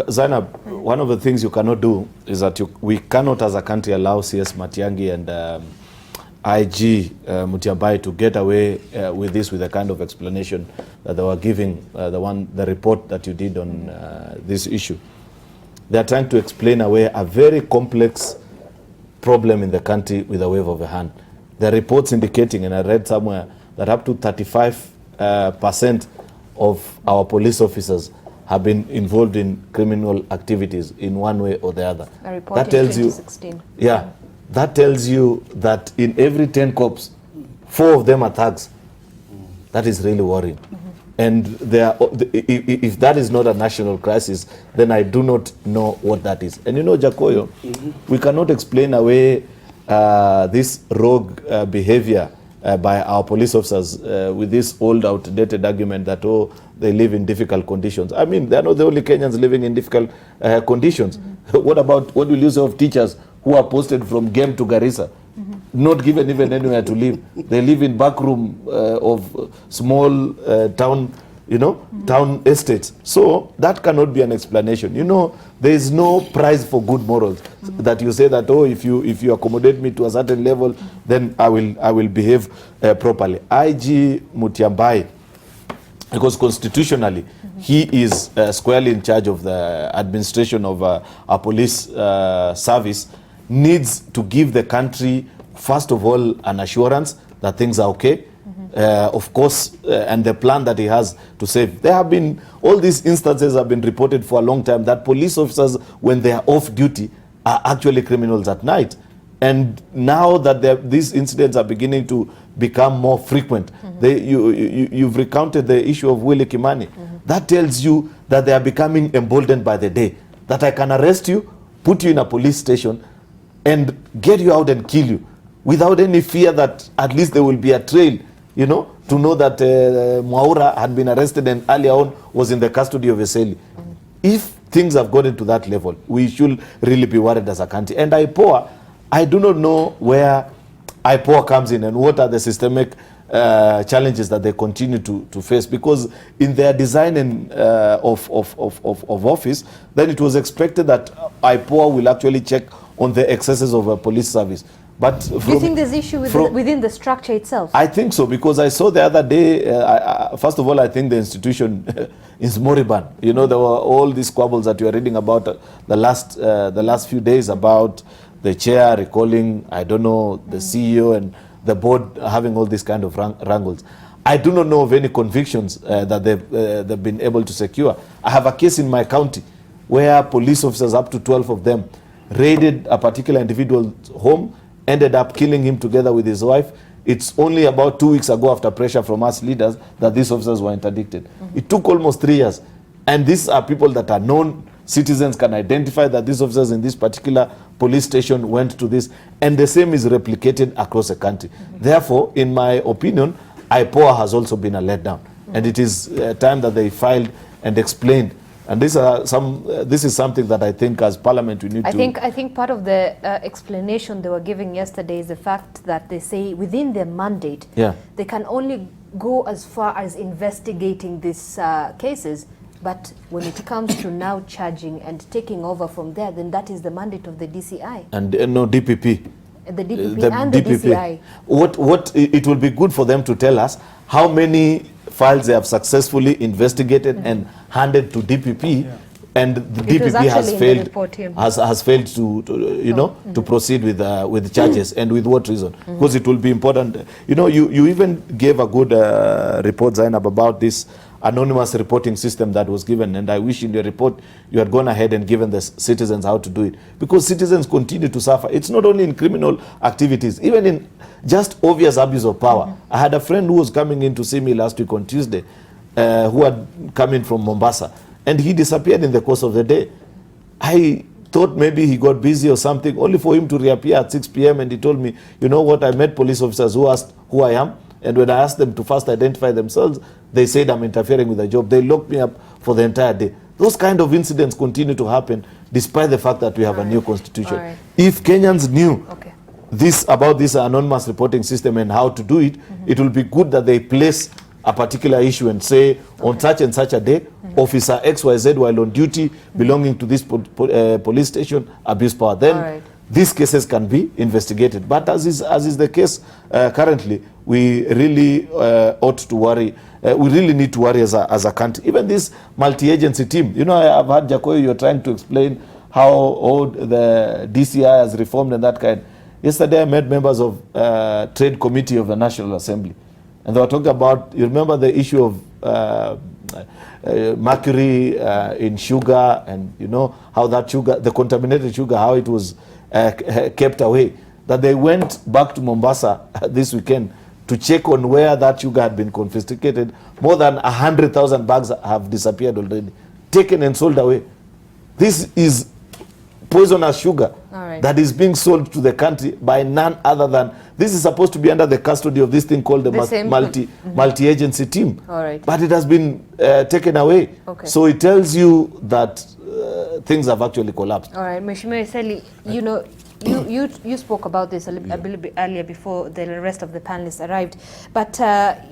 Zainab, one of the things you cannot do is that we cannot as a country allow CS Matiang'i and IG Mutyambai to get away with this, with the kind of explanation that they were giving, the report that you did on this issue. They are trying to explain away a very complex problem in the country with a wave of a hand. There are reports indicating, and I read somewhere, that up to 35% of our police officers have been involved in criminal activities in one way or the other. A report that tells in 2016. That tells you that in every 10 cops, 4 of them are thugs. That is really worrying. And if that is not a national crisis, then I do not know what that is. And you know, Jacoyo, we cannot explain away this rogue behavior by our police officers with this old outdated argument that, oh, they live in difficult conditions. I mean, they're not the only Kenyans living in difficult conditions. What will you say of teachers who are posted from Game to Garissa, not given even anywhere to live? They live in back room of small town, town estates. So that cannot be an explanation. You know, there is no prize for good morals that you say that, oh, if you accommodate me to a certain level, then I will behave properly. IG Mutyambai, because constitutionally he is squarely in charge of the administration of our police service, needs to give the country, first of all, an assurance that things are okay. Of course, and the plan that he has to save. There have been, all these instances have been reported for a long time, that police officers, when they are off duty, are actually criminals at night. And now that these incidents are beginning to become more frequent, you've recounted the issue of Willie Kimani. That tells you that they are becoming emboldened by the day. That I can arrest you, put you in a police station, and get you out and kill you, without any fear that at least there will be a trail, to know that Mwaura had been arrested and earlier on was in the custody of Eseli. If things have gotten to that level, we should really be worried as a country. And IPOA, I do not know where IPOA comes in and what are the systemic challenges that they continue to face, because in their design of office, then it was expected that IPOA will actually check on the excesses of a police service. But do you think there's issue within the structure itself? I think so, because I saw the other day, first of all, I think the institution is moribund. There were all these squabbles that you are reading about the last few days about the chair recalling, I don't know, the CEO and the board having all these kind of wrangles. I do not know of any convictions that they've been able to secure. I have a case in my county where police officers, up to 12 of them, raided a particular individual's home, ended up killing him together with his wife. It's only about 2 weeks ago, after pressure from us leaders, that these officers were interdicted. It took almost 3 years. And these are people that are known. Citizens can identify that these officers in this particular police station went to this. And the same is replicated across the country. Therefore, in my opinion, IPOA has also been a letdown. And it is time that they filed and explained. And this is something that I think as Parliament we need to... I think part of the explanation they were giving yesterday is the fact that they say within their mandate, they can only go as far as investigating these cases. But when it comes to now charging and taking over from there, then that is the mandate of the DCI. And no, DPP. The DPP and the DCI. What it will be good for them to tell us how many files they have successfully investigated and handed to DPP, and the DPP has failed to proceed with charges, and with what reason? Because it will be important. You even gave a good report, Zainab, about this anonymous reporting system that was given, and I wish in your report you had gone ahead and given the citizens how to do it, because citizens continue to suffer. It's not only in criminal activities, even in just obvious abuse of power. I had a friend who was coming in to see me last week on Tuesday, who had come in from Mombasa, and he disappeared in the course of the day. I thought maybe he got busy or something, only for him to reappear at 6 p.m. and he told me, you know what, I met police officers who asked who I am, and when I asked them to first identify themselves, they said I'm interfering with the job. They locked me up for the entire day. Those kind of incidents continue to happen despite the fact that we have a new constitution. If Kenyans knew about this anonymous reporting system and how to do it, it will be good that they place a particular issue and say, on such and such a day, Officer XYZ, while on duty belonging to this police station, abused power. Then these cases can be investigated. But as is the case currently, we really ought to worry. We really need to worry as a country. Even this multi-agency team, you know, I've heard Cheruiyot, you're trying to explain how the DCI has reformed and that kind. Yesterday I met members of Trade Committee of the National Assembly, and they were talking about, you remember the issue of mercury in sugar, and you know how that sugar, the contaminated sugar, how it was kept away. That they went back to Mombasa this weekend to check on where that sugar had been confiscated. More than 100,000 bags have disappeared already, taken and sold away. This is poisonous sugar that is being sold to the country by none other than, this is supposed to be under the custody of this thing called the multi-agency team. But it has been taken away. So it tells you that things have actually collapsed. All right, Mheshimiwa Eseli, you know, you spoke about this a little bit earlier before the rest of the panelists arrived. But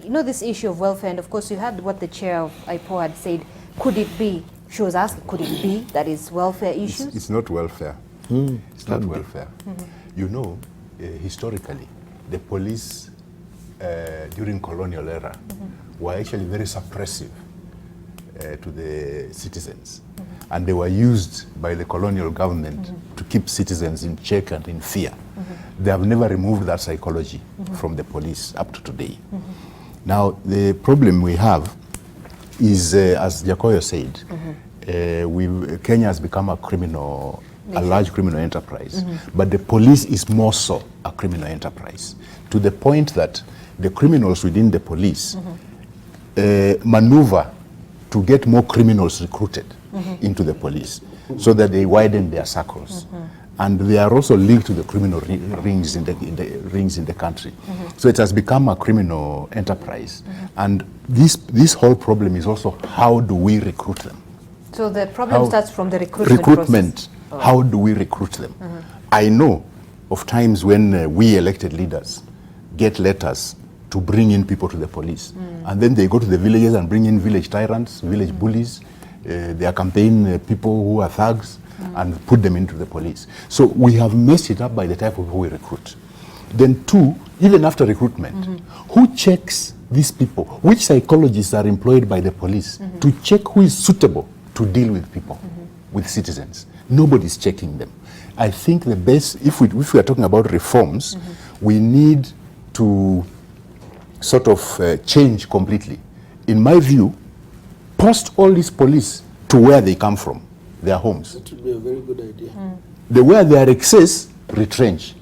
you know, this issue of welfare, and of course you had what the chair of IPO had said, could it be? She was asked, could it be that is welfare issues? It's not welfare. It's not welfare. You know, historically, the police during colonial era were actually very suppressive to the citizens. And they were used by the colonial government to keep citizens in check and in fear. They have never removed that psychology from the police up to today. Now, the problem we have is, as Cheruiyot said, Kenya has become a large criminal enterprise, but the police is more so a criminal enterprise, to the point that the criminals within the police maneuver to get more criminals recruited into the police, so that they widen their circles. And they are also linked to the criminal rings in the country. So it has become a criminal enterprise. And this whole problem is also, how do we recruit them? So the problem starts from the recruitment process. How do we recruit them? I know of times when we elected leaders get letters to bring in people to the police. And then they go to the villages and bring in village tyrants, village bullies, their campaign people who are thugs, and put them into the police. So we have messed it up by the type of who we recruit. Then two, even after recruitment, who checks these people? Which psychologists are employed by the police to check who is suitable to deal with people, with citizens? Nobody's checking them. I think the best, if we are talking about reforms, we need to sort of change completely. In my view, post all these police to where they come from, their homes. That would be a very good idea. Where there are excess, retrench.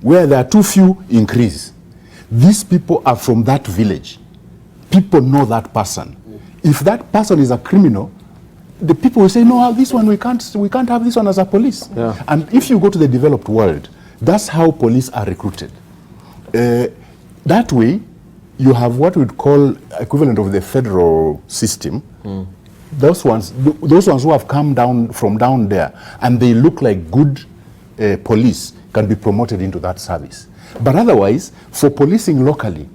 Where there are too few, increase. These people are from that village. People know that person. If that person is a criminal, the people will say, no, this one, we can't have this one as a police. And if you go to the developed world, that's how police are recruited. That way, you have what we'd call equivalent of the federal system. Those ones who have come down from down there and they look like good police can be promoted into that service. But otherwise, for policing locally,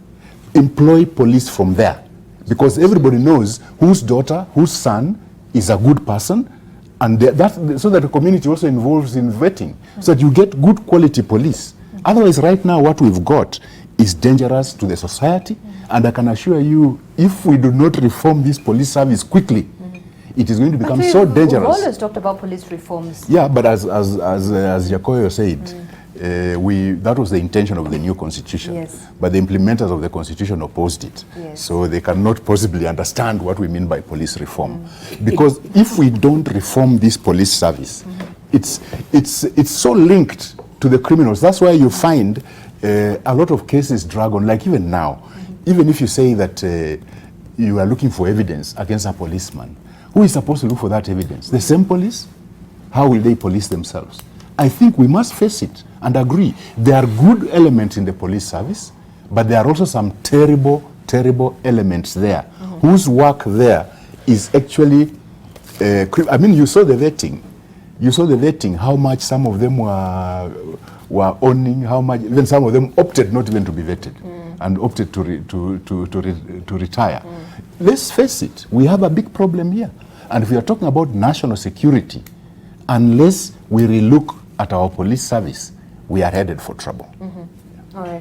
employ police from there, because everybody knows whose daughter, whose son is a good person, and so that the community also involves in vetting, so that you get good quality police. Otherwise, right now, what we've got is dangerous to the society, and I can assure you, if we do not reform this police service quickly, it is going to become so dangerous. We've always talked about police reforms. Yeah, but as Cheruiyot said, that was the intention of the new constitution. Yes. But the implementers of the constitution opposed it. Yes. So they cannot possibly understand what we mean by police reform. Because if we don't reform this police service, it's so linked to the criminals. That's why you find a lot of cases drag on, like even now. Even if you say that you are looking for evidence against a policeman, who is supposed to look for that evidence? The same police? How will they police themselves? I think we must face it and agree. There are good elements in the police service, but there are also some terrible, terrible elements there, whose work there is actually, I mean, you saw the vetting. You saw the vetting, how much some of them were owning, how much, even some of them opted not even to be vetted. and opted to retire. Let's face it, we have a big problem here. And if we are talking about national security, unless we relook at our police service, we are headed for trouble. All right.